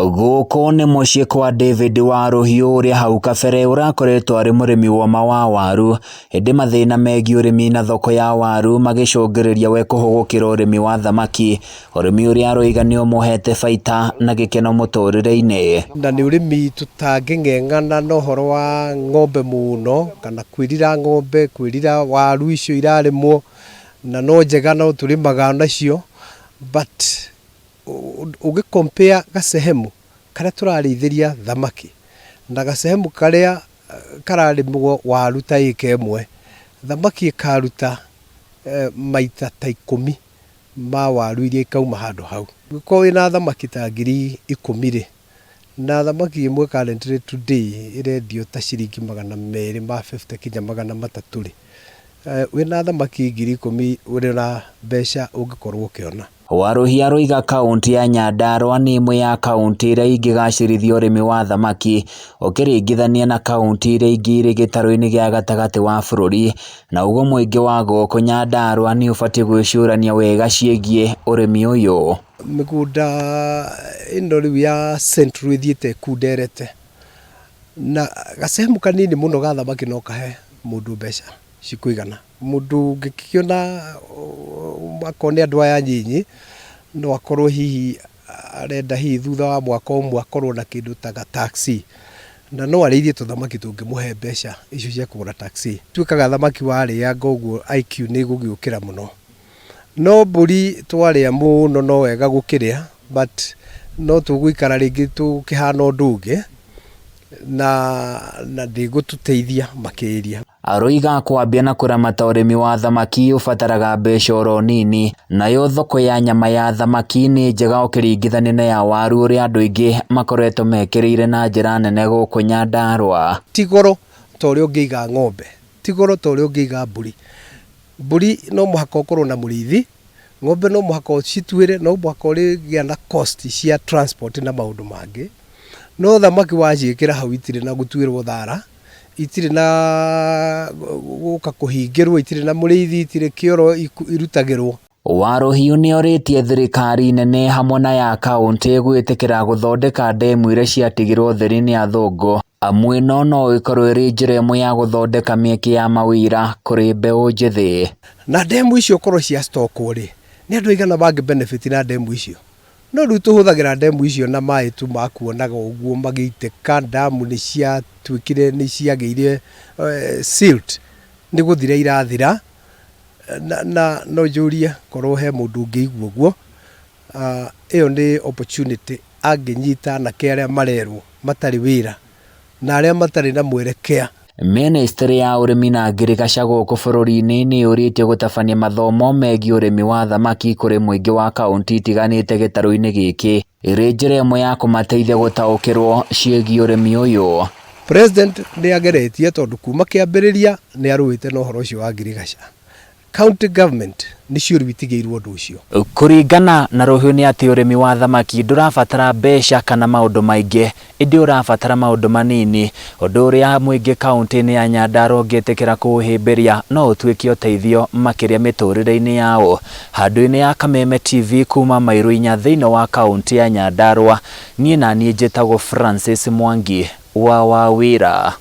Guko nĩ muciĩ kwa David wa Rũhiũ ũrĩa hau kabere ũrakoretwo arĩ mũrĩmi woma wa waru, hĩndĩ mathĩna megiĩ ũrĩmi na thoko ya waru magĩcũngĩrĩria we kũhũgũkĩra ũrĩmi wa thamaki, ũrĩmi ũrĩa aroiga nĩ ũmũhete baita na gĩkeno mũtũrĩre-inĩ. Na nĩ ũrĩmi tũtangĩng'eng'ana na ũhoro wa ng'ombe mũno kana kwĩrira ng'ombe, kwĩrira waru icio irarĩmwo na no njega no tũrĩmaga nacio, but ũgĩcompare gacehemu karĩa tũrarĩithĩria thamaki na gacehemu karĩa kararĩmwo waru ta ĩka ĩmwe, thamaki ĩkaruta maita ta 10 ma waru iria ikauma handũ hau. Ũngĩkorwo wĩna thamaki ta 10,000 na thamaki ĩmwe currently today ĩrendio ta ciringi 250 kinya 300 wĩna thamaki 10,000 ũrĩ na mbeca ũngĩkorwo ũkĩona. Waruhi aroiga kaunti ya Nyandarua nĩ imwe ya kaunti iria ingĩgacĩrithia ũrĩmi wa thamaki ũkĩringithania na kaunti iria ingĩ irĩ gĩtarũ-inĩ gĩa gatagati wa bũrũri, na ũguo mũingĩ wa gũkũ Nyandarua nĩ ũbatiĩ gwĩcũrania wega ciĩgiĩ ũrĩmi ũyũ. Mĩgũnda ĩno rĩu ya Central ĩthiĩte ĩkunderete na gacehemu kanini mũno ga thamaki no kahe mũndũ mbeca cikũigana. Mũndũ ũngĩkĩona akone andũ aya nyinyi no akorwo hihi arenda hihi thutha wa mwaka ũmwe akorwo na kĩndũ ta taxi, na no arĩithie tũthamaki tũngĩmũhe mbeca icio cia kũgũra taxi. Tuĩkaga thamaki warĩanga ũguo IQ nĩ gũgĩũkĩra mũno. No mbũri twarĩa mũno no wega gũkĩrĩa, but no tũgũikara rĩngĩ tũkĩhana ũndũ ũngĩ na ndĩgũtũteithia makĩria. Aroiga kwambia na kũramata ũrĩmi wa thamaki ũbataraga mbeca oro nini, nayo thoko ya nyama ya thamaki nĩ njega ũkĩringithania na ya waru ũrĩa andũ aingĩ makoretwo mekĩrĩire na njĩra nene gũkũ Nyandarua. Ti goro ta ũrĩa ũngĩiga ng'ombe, ti goro ta ũrĩa ũngĩiga mbũri. Mbũri no mũhaka ũkorwo na mũrĩithi, ng'ombe no mũhaka ũcituĩre, no mũhaka ũrĩgĩa na cost cia transport na maũndũ mangĩ. No thamaki waciĩkĩra hau itirĩ na gũtuĩrwo thara, itirĩ na gũka kũhingĩrwo, itirĩ na mũrĩithi, itirĩ kĩoro irutagĩrwo. Waruhi nĩ orĩtie thirikari nene hamwe na ya kaunti gwĩtĩkĩra gũthondeka ndemu iria ciatigirwo theri nĩ athũngũ, amu ĩno no ĩkorwo ĩrĩ njĩra ĩmwe ya gũthondeka mĩeke ya mawĩra kũrĩ mbeũ njĩthĩ. Na ndemu icio korwo cia stokwo rĩ, nĩ andũ aigana mangĩ benefit na ndemu icio. No rĩu tũhũthagĩra ndemu icio na maĩ tu makuonaga ũguo magĩitĩka, ndamu nĩ ciatuĩkire nĩ ciagĩire silt, nĩ gũthira irathira, na no njũrie korwo he mũndũ ũngĩigua ũguo, ĩyo nĩ opportunity angĩnyita anake arĩa marerwo matarĩ wĩra na arĩa matarĩ na mwerekea. Ministry ya ũrĩmi na ngirigaca gũkũ bũrũri-inĩ nĩ yũrĩtio gũtabania mathomo megiĩ ũrĩmi wa thamaki kũrĩ mũingĩ wa kaunti itiganĩte gĩtarũ-inĩ gĩkĩ, ĩrĩ njĩra ĩmwe ya kũmateithia gũtaũkĩrwo ciĩgiĩ ũrĩmi ũyũ. President nĩ ageretie tondũ kuma kĩambĩrĩria nĩ arũĩte na ũhoro ũcio wa ngirigaca. County government nĩ ciũru itigĩirwo ũndũ ũcio. Kuringana na Rũhiũ nĩ atĩ ũrĩmi wa thamaki ndũrabatara mbeca kana maũndũ maingĩ, ĩndĩ ũrabatara maũndũ manini, ũndũ ũrĩa mũingĩ kaunti-inĩ ya Nyandarua ũngĩtĩkĩra kuhimbiria no ũtuĩke ũteithio makĩria mĩtũrĩre-inĩ yao. Handũ-inĩ ya Kameme TV kuma mairo 4 thĩinĩ wa kaunti ya Nyandarua, niĩ njĩtagwo Francis Mwangi wa Wawira.